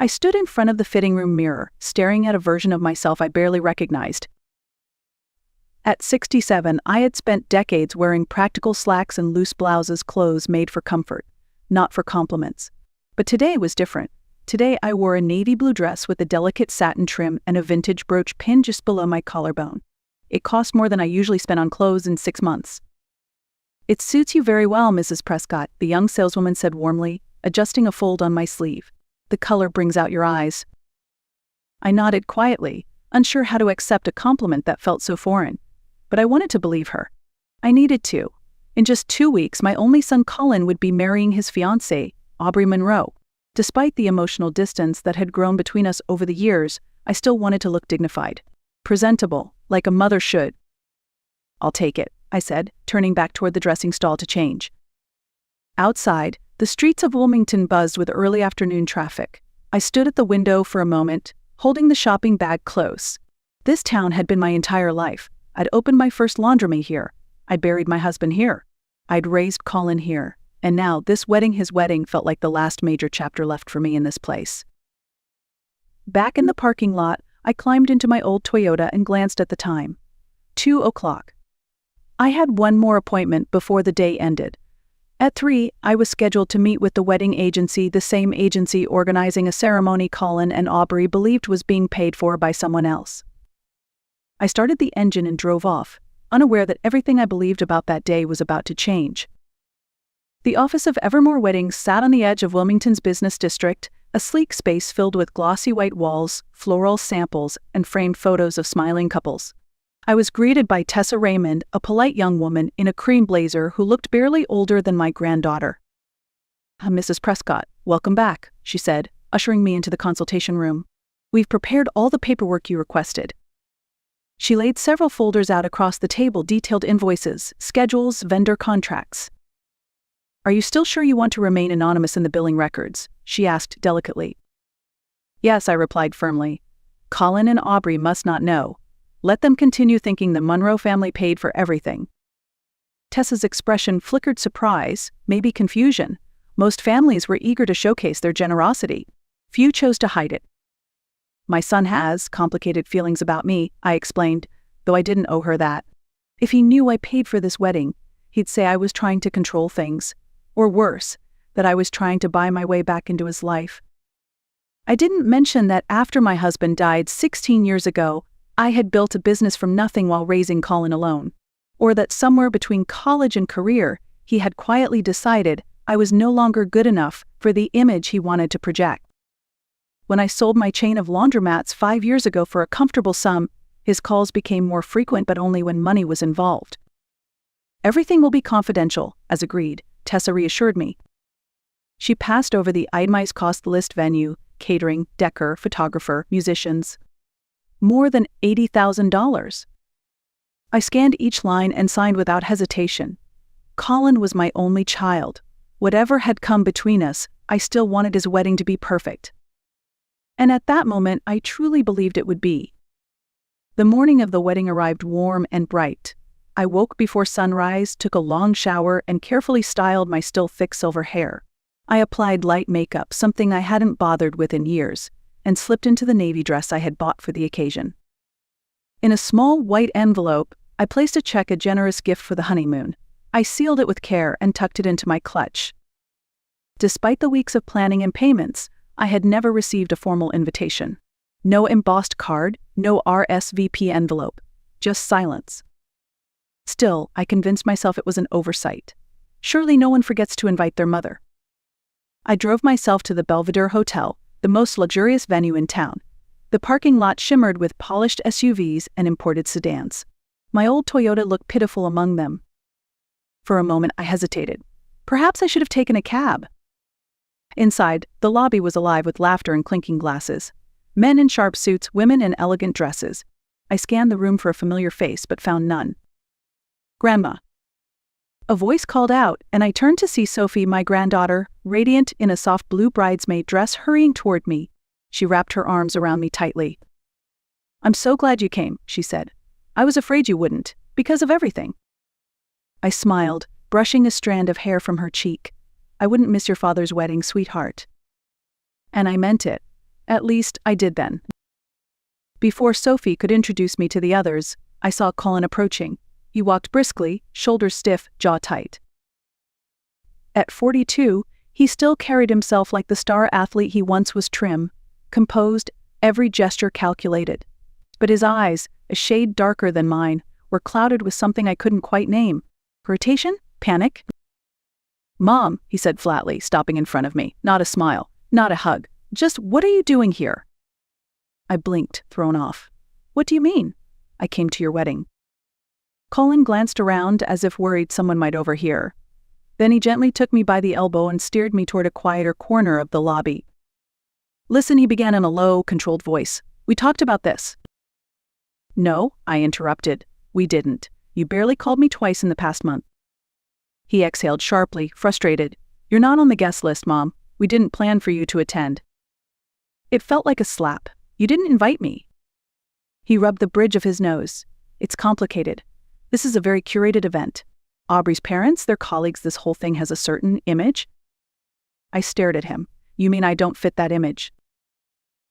I stood in front of the fitting room mirror, staring at a version of myself I barely recognized. At 67, I had spent decades wearing practical slacks and loose blouses, clothes made for comfort, not for compliments. But today was different. Today I wore a navy blue dress with a delicate satin trim and a vintage brooch pinned just below my collarbone. It cost more than I usually spend on clothes in 6 months. "It suits you very well, Mrs. Prescott," the young saleswoman said warmly, adjusting a fold on my sleeve. "The color brings out your eyes." I nodded quietly, unsure how to accept a compliment that felt so foreign. But I wanted to believe her. I needed to. In just 2 weeks, my only son Colin would be marrying his fiancée, Aubrey Monroe. Despite the emotional distance that had grown between us over the years, I still wanted to look dignified, presentable, like a mother should. "I'll take it," I said, turning back toward the dressing stall to change. Outside, the streets of Wilmington buzzed with early afternoon traffic. I stood at the window for a moment, holding the shopping bag close. This town had been my entire life. I'd opened my first laundromat here. I'd buried my husband here. I'd raised Colin here. And now, his wedding felt like the last major chapter left for me in this place. Back in the parking lot, I climbed into my old Toyota and glanced at the time. 2 o'clock. I had one more appointment before the day ended. At 3, I was scheduled to meet with the wedding agency, the same agency organizing a ceremony Colin and Aubrey believed was being paid for by someone else. I started the engine and drove off, unaware that everything I believed about that day was about to change. The office of Evermore Weddings sat on the edge of Wilmington's business district, a sleek space filled with glossy white walls, floral samples, and framed photos of smiling couples. I was greeted by Tessa Raymond, a polite young woman in a cream blazer who looked barely older than my granddaughter. "Mrs. Prescott, welcome back," she said, ushering me into the consultation room. "We've prepared all the paperwork you requested." She laid several folders out across the table, detailed invoices, schedules, vendor contracts. "Are you still sure you want to remain anonymous in the billing records?" she asked delicately. "Yes," I replied firmly. "Colin and Aubrey must not know. Let them continue thinking the Monroe family paid for everything." Tessa's expression flickered surprise, maybe confusion. Most families were eager to showcase their generosity. Few chose to hide it. "My son has complicated feelings about me," I explained, though I didn't owe her that. "If he knew I paid for this wedding, he'd say I was trying to control things. Or worse, that I was trying to buy my way back into his life." I didn't mention that after my husband died 16 years ago, I had built a business from nothing while raising Colin alone. Or that somewhere between college and career, he had quietly decided I was no longer good enough for the image he wanted to project. When I sold my chain of laundromats 5 years ago for a comfortable sum, his calls became more frequent, but only when money was involved. "Everything will be confidential," as agreed, Tessa reassured me. She passed over the itemized cost list: venue, catering, decor, photographer, musicians. More than $80,000. I scanned each line and signed without hesitation. Colin was my only child. Whatever had come between us, I still wanted his wedding to be perfect. And at that moment, I truly believed it would be. The morning of the wedding arrived warm and bright. I woke before sunrise, took a long shower, and carefully styled my still thick silver hair. I applied light makeup, something I hadn't bothered with in years, and slipped into the navy dress I had bought for the occasion. In a small white envelope, I placed a check, a generous gift for the honeymoon. I sealed it with care and tucked it into my clutch. Despite the weeks of planning and payments, I had never received a formal invitation. No embossed card, no RSVP envelope, just silence. Still, I convinced myself it was an oversight. Surely no one forgets to invite their mother. I drove myself to the Belvedere Hotel, the most luxurious venue in town. The parking lot shimmered with polished SUVs and imported sedans. My old Toyota looked pitiful among them. For a moment I hesitated. Perhaps I should have taken a cab. Inside, the lobby was alive with laughter and clinking glasses. Men in sharp suits, women in elegant dresses. I scanned the room for a familiar face but found none. "Grandma." A voice called out, and I turned to see Sophie, my granddaughter, radiant in a soft blue bridesmaid dress, hurrying toward me. She wrapped her arms around me tightly. "I'm so glad you came," she said. "I was afraid you wouldn't, because of everything." I smiled, brushing a strand of hair from her cheek. "I wouldn't miss your father's wedding, sweetheart." And I meant it. At least, I did then. Before Sophie could introduce me to the others, I saw Colin approaching. He walked briskly, shoulders stiff, jaw tight. At 42, he still carried himself like the star athlete he once was, trim, composed, every gesture calculated. But his eyes, a shade darker than mine, were clouded with something I couldn't quite name. Irritation? Panic? "Mom," he said flatly, stopping in front of me. Not a smile, not a hug. Just, "What are you doing here?" I blinked, thrown off. "What do you mean?" "I came to your wedding." Colin glanced around as if worried someone might overhear. Then he gently took me by the elbow and steered me toward a quieter corner of the lobby. "Listen," he began in a low, controlled voice. "We talked about this." "No," I interrupted. "We didn't. You barely called me twice in the past month." He exhaled sharply, frustrated. "You're not on the guest list, Mom. We didn't plan for you to attend." It felt like a slap. "You didn't invite me." He rubbed the bridge of his nose. "It's complicated. This is a very curated event. Aubrey's parents, their colleagues, this whole thing has a certain image." I stared at him. "You mean I don't fit that image?"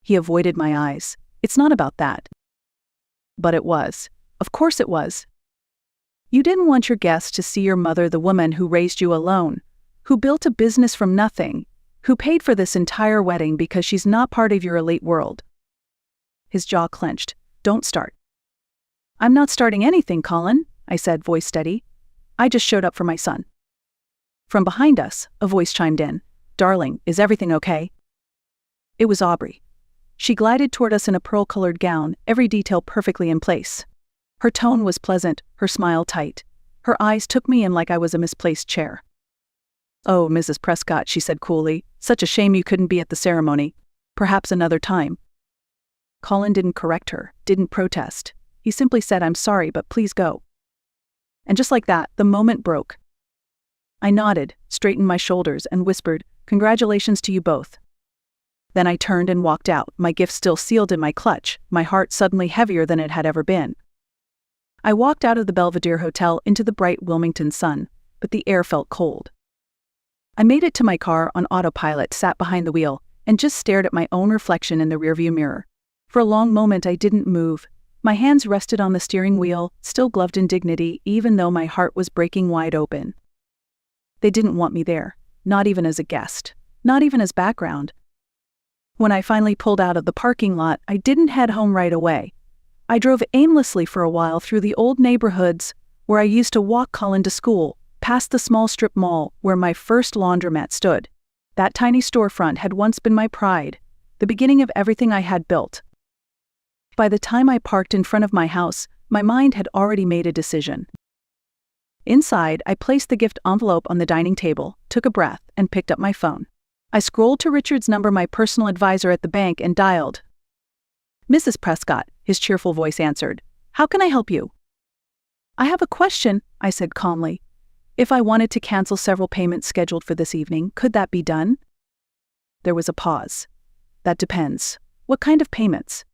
He avoided my eyes. "It's not about that." But it was. Of course it was. You didn't want your guests to see your mother, the woman who raised you alone, who built a business from nothing, who paid for this entire wedding because she's not part of your elite world. His jaw clenched. "Don't start." "I'm not starting anything, Colin," I said, voice steady. "I just showed up for my son." From behind us, a voice chimed in. "Darling, is everything okay?" It was Aubrey. She glided toward us in a pearl-colored gown, every detail perfectly in place. Her tone was pleasant, her smile tight. Her eyes took me in like I was a misplaced chair. "Oh, Mrs. Prescott," she said coolly, "such a shame you couldn't be at the ceremony. Perhaps another time." Colin didn't correct her, didn't protest. He simply said, "I'm sorry, but please go." And just like that, the moment broke. I nodded, straightened my shoulders, and whispered, "Congratulations to you both." Then I turned and walked out, my gift still sealed in my clutch, my heart suddenly heavier than it had ever been. I walked out of the Belvedere Hotel into the bright Wilmington sun, but the air felt cold. I made it to my car on autopilot, sat behind the wheel, and just stared at my own reflection in the rearview mirror. For a long moment I didn't move. My hands rested on the steering wheel, still gloved in dignity, even though my heart was breaking wide open. They didn't want me there, not even as a guest, not even as background. When I finally pulled out of the parking lot, I didn't head home right away. I drove aimlessly for a while through the old neighborhoods where I used to walk Colin to school, past the small strip mall where my first laundromat stood. That tiny storefront had once been my pride, the beginning of everything I had built. By the time I parked in front of my house, my mind had already made a decision. Inside, I placed the gift envelope on the dining table, took a breath, and picked up my phone. I scrolled to Richard's number, my personal advisor at the bank, and dialed. "Mrs. Prescott," his cheerful voice answered. "How can I help you?" "I have a question," I said calmly. "If I wanted to cancel several payments scheduled for this evening, could that be done?" There was a pause. "That depends. What kind of payments?"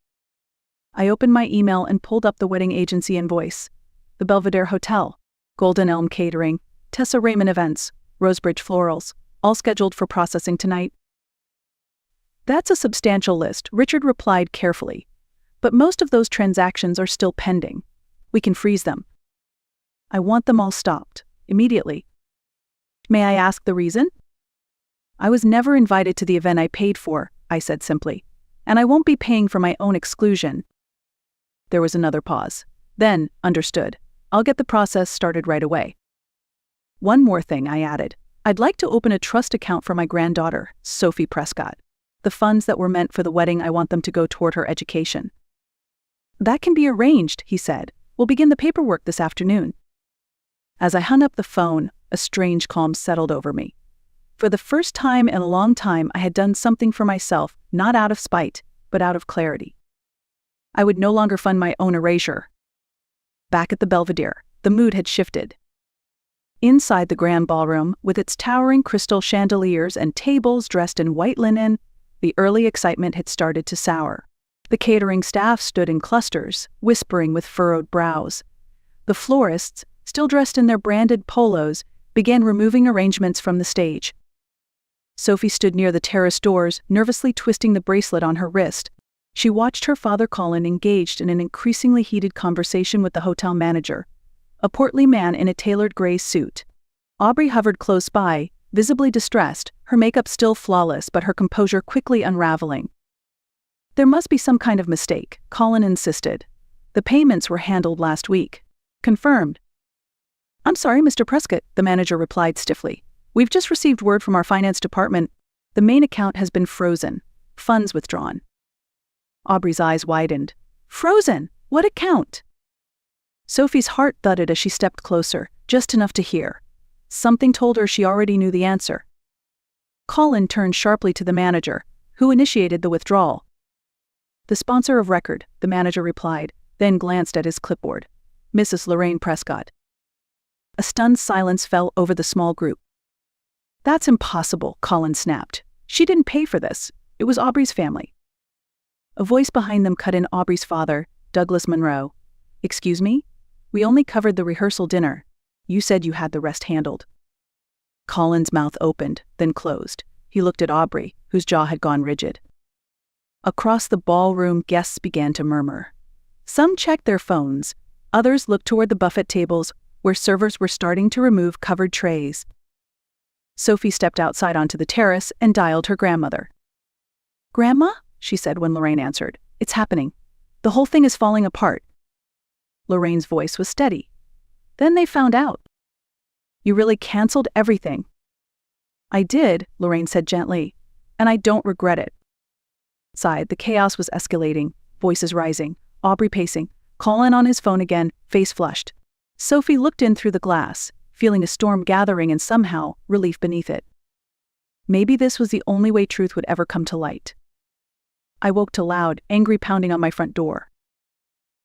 I opened my email and pulled up the wedding agency invoice. The Belvedere Hotel, Golden Elm Catering, Tessa Raymond Events, Rosebridge Florals, all scheduled for processing tonight. "That's a substantial list," Richard replied carefully. "But most of those transactions are still pending. We can freeze them." "I want them all stopped, immediately." "May I ask the reason?" "I was never invited to the event I paid for," I said simply. "And I won't be paying for my own exclusion." There was another pause. Then, "Understood. I'll get the process started right away." "One more thing," I added. "I'd like to open a trust account for my granddaughter, Sophie Prescott. The funds that were meant for the wedding, I want them to go toward her education." "That can be arranged," he said. "We'll begin the paperwork this afternoon." As I hung up the phone, a strange calm settled over me. For the first time in a long time, I had done something for myself, not out of spite, but out of clarity. I would no longer fund my own erasure. Back at the Belvedere, the mood had shifted. Inside the grand ballroom, with its towering crystal chandeliers and tables dressed in white linen, the early excitement had started to sour. The catering staff stood in clusters, whispering with furrowed brows. The florists, still dressed in their branded polos, began removing arrangements from the stage. Sophie stood near the terrace doors, nervously twisting the bracelet on her wrist. She watched her father Colin engaged in an increasingly heated conversation with the hotel manager, a portly man in a tailored gray suit. Aubrey hovered close by, visibly distressed, her makeup still flawless but her composure quickly unraveling. There must be some kind of mistake, Colin insisted. The payments were handled last week. Confirmed. I'm sorry, Mr. Prescott, the manager replied stiffly. We've just received word from our finance department. The main account has been frozen. Funds withdrawn. Aubrey's eyes widened. Frozen? What account? Sophie's heart thudded as she stepped closer, just enough to hear. Something told her she already knew the answer. Colin turned sharply to the manager, who initiated the withdrawal. The sponsor of record, the manager replied, then glanced at his clipboard. Mrs. Lorraine Prescott. A stunned silence fell over the small group. That's impossible, Colin snapped. She didn't pay for this. It was Aubrey's family. A voice behind them cut in Aubrey's father, Douglas Monroe. Excuse me? We only covered the rehearsal dinner. You said you had the rest handled. Colin's mouth opened, then closed. He looked at Aubrey, whose jaw had gone rigid. Across the ballroom, guests began to murmur. Some checked their phones. Others looked toward the buffet tables, where servers were starting to remove covered trays. Sophie stepped outside onto the terrace and dialed her grandmother. Grandma? She said when Lorraine answered. It's happening. The whole thing is falling apart. Lorraine's voice was steady. Then they found out. You really canceled everything. I did, Lorraine said gently, and I don't regret it. Inside, the chaos was escalating, voices rising, Aubrey pacing, Colin on his phone again, face flushed. Sophie looked in through the glass, feeling a storm gathering and somehow relief beneath it. Maybe this was the only way truth would ever come to light. I woke to loud, angry pounding on my front door.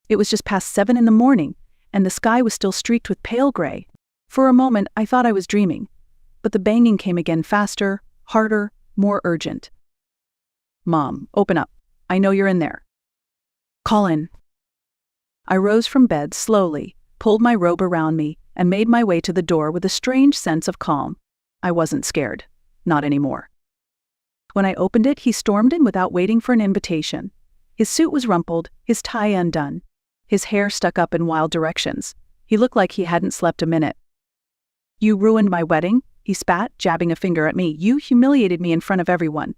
It was just past 7 in the morning, and the sky was still streaked with pale gray. For a moment, I thought I was dreaming, but the banging came again faster, harder, more urgent. Mom, open up. I know you're in there. Colin. I rose from bed slowly, pulled my robe around me, and made my way to the door with a strange sense of calm. I wasn't scared. Not anymore. When I opened it, he stormed in without waiting for an invitation. His suit was rumpled, his tie undone. His hair stuck up in wild directions. He looked like he hadn't slept a minute. You ruined my wedding, he spat, jabbing a finger at me. You humiliated me in front of everyone.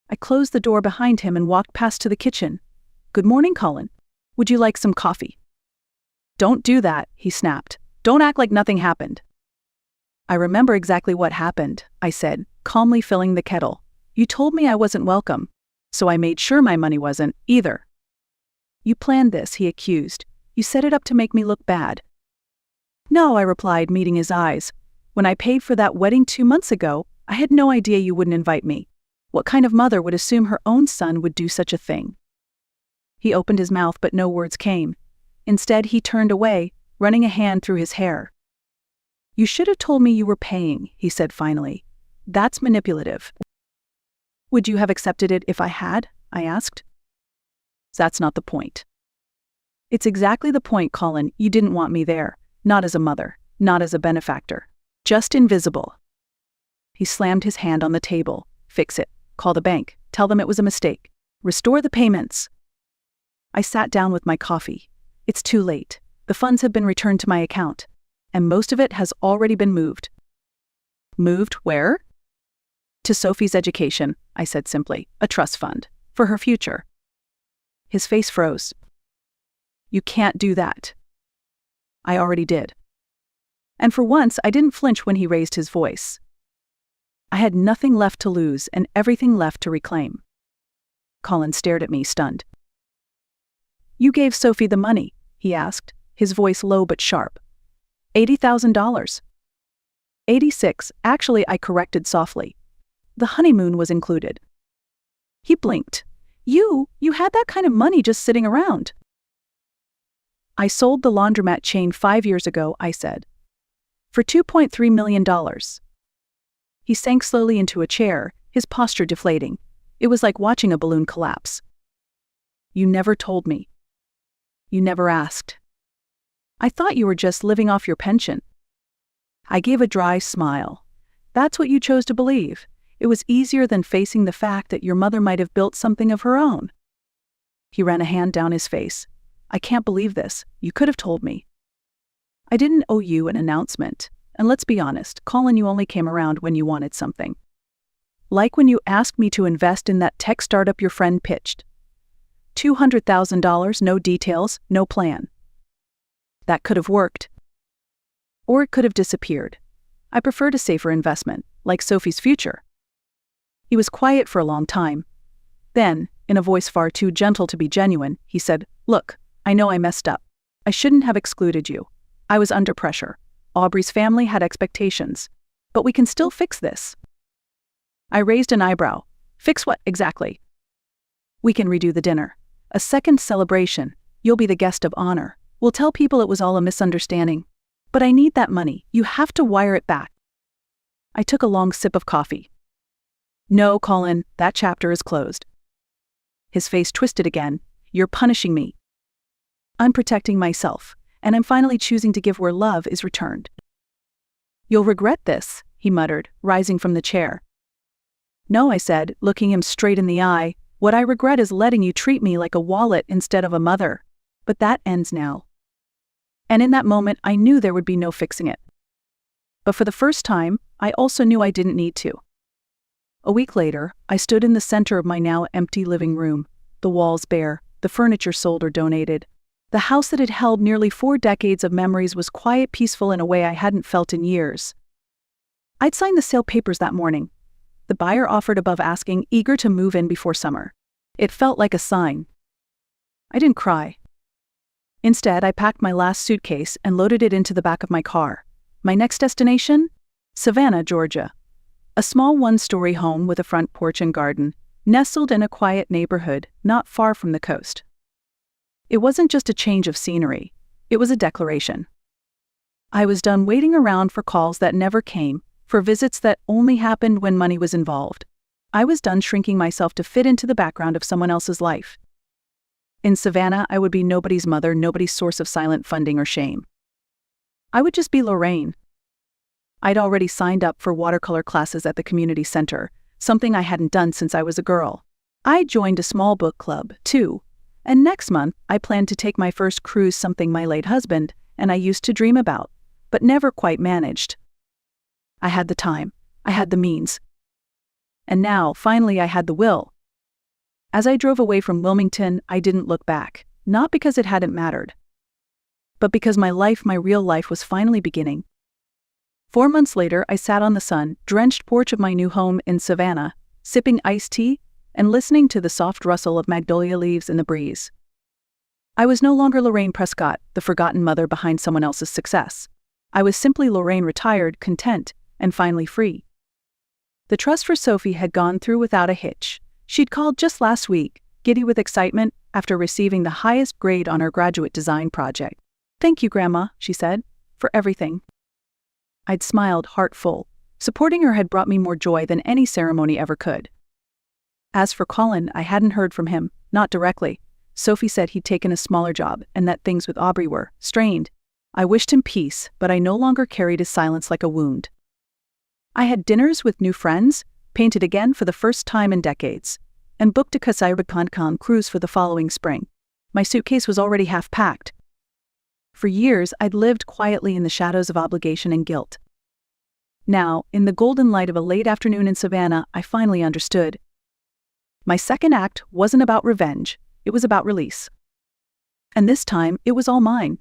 I closed the door behind him and walked past to the kitchen. Good morning, Colin. Would you like some coffee? Don't do that, he snapped. Don't act like nothing happened. I remember exactly what happened, I said, calmly filling the kettle. You told me I wasn't welcome, so I made sure my money wasn't, either. You planned this, he accused. You set it up to make me look bad. No, I replied, meeting his eyes. When I paid for that wedding 2 months ago, I had no idea you wouldn't invite me. What kind of mother would assume her own son would do such a thing? He opened his mouth, but no words came. Instead, he turned away, running a hand through his hair. You should have told me you were paying, he said finally. That's manipulative. Would you have accepted it if I had? I asked. That's not the point. It's exactly the point, Colin. You didn't want me there. Not as a mother, not as a benefactor. Just invisible. He slammed his hand on the table. Fix it. Call the bank. Tell them it was a mistake. Restore the payments. I sat down with my coffee. It's too late. The funds have been returned to my account, and most of it has already been moved. Moved where? To Sophie's education, I said simply. A trust fund. For her future. His face froze. You can't do that. I already did. And for once, I didn't flinch when he raised his voice. I had nothing left to lose and everything left to reclaim. Colin stared at me, stunned. You gave Sophie the money, he asked, his voice low but sharp. $80,000. 86, actually, I corrected softly. The honeymoon was included. He blinked. You had that kind of money just sitting around. I sold the laundromat chain 5 years ago, I said. For $2.3 million. He sank slowly into a chair, his posture deflating. It was like watching a balloon collapse. You never told me. You never asked. I thought you were just living off your pension. I gave a dry smile. That's what you chose to believe. It was easier than facing the fact that your mother might have built something of her own. He ran a hand down his face. I can't believe this. You could have told me. I didn't owe you an announcement. And let's be honest, Colin, you only came around when you wanted something. Like when you asked me to invest in that tech startup your friend pitched. $200,000, no details, no plan. That could have worked. Or it could have disappeared. I preferred a safer investment, like Sophie's future. He was quiet for a long time. Then, in a voice far too gentle to be genuine, he said, "Look, I know I messed up. I shouldn't have excluded you. I was under pressure. Aubrey's family had expectations. But we can still fix this." I raised an eyebrow. Fix what, exactly? We can redo the dinner. A second celebration. You'll be the guest of honor. We'll tell people it was all a misunderstanding. But I need that money. You have to wire it back. I took a long sip of coffee. No, Colin, that chapter is closed. His face twisted again. You're punishing me. I'm protecting myself, and I'm finally choosing to give where love is returned. You'll regret this, he muttered, rising from the chair. No, I said, looking him straight in the eye. What I regret is letting you treat me like a wallet instead of a mother. But that ends now. And in that moment, I knew there would be no fixing it. But for the first time, I also knew I didn't need to. A week later, I stood in the center of my now empty living room, the walls bare, the furniture sold or donated. The house that had held nearly 4 decades of memories was quiet, peaceful in a way I hadn't felt in years. I'd signed the sale papers that morning. The buyer offered above asking, eager to move in before summer. It felt like a sign. I didn't cry. Instead, I packed my last suitcase and loaded it into the back of my car. My next destination? Savannah, Georgia. A small one-story home with a front porch and garden, nestled in a quiet neighborhood not far from the coast. It wasn't just a change of scenery, it was a declaration. I was done waiting around for calls that never came, for visits that only happened when money was involved. I was done shrinking myself to fit into the background of someone else's life. In Savannah, I would be nobody's mother, nobody's source of silent funding or shame. I would just be Lorraine. I'd already signed up for watercolor classes at the community center, something I hadn't done since I was a girl. I joined a small book club, too. And next month, I planned to take my first cruise, something my late husband and I used to dream about, but never quite managed. I had the time. I had the means. And now, finally, I had the will. As I drove away from Wilmington, I didn't look back, not because it hadn't mattered, but because my life, my real life, was finally beginning. 4 months later, I sat on the sun-drenched porch of my new home in Savannah, sipping iced tea and listening to the soft rustle of magnolia leaves in the breeze. I was no longer Lorraine Prescott, the forgotten mother behind someone else's success. I was simply Lorraine, retired, content, and finally free. The trust for Sophie had gone through without a hitch. She'd called just last week, giddy with excitement, after receiving the highest grade on her graduate design project. "Thank you, Grandma," she said, "for everything." I'd smiled, heart full. Supporting her had brought me more joy than any ceremony ever could. As for Colin, I hadn't heard from him, not directly. Sophie said he'd taken a smaller job and that things with Aubrey were strained. I wished him peace, but I no longer carried his silence like a wound. I had dinners with new friends, painted again for the first time in decades, and booked a Cancun cruise for the following spring. My suitcase was already half packed. For years, I'd lived quietly in the shadows of obligation and guilt. Now, in the golden light of a late afternoon in Savannah, I finally understood. My second act wasn't about revenge, it was about release. And this time, it was all mine.